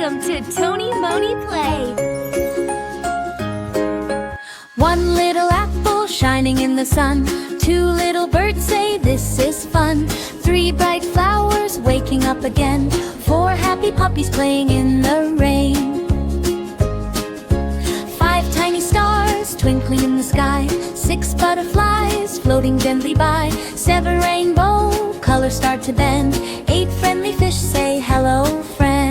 Welcome to Tony Moni Play. One little apple shining in the sun. Two little birds say this is fun. Three bright flowers waking up again. Four happy puppies playing in the rain. Five tiny stars twinkling in the sky. Six butterflies floating gently by. Seven rainbow colors start to bend. Eight friendly fish say hello, friend.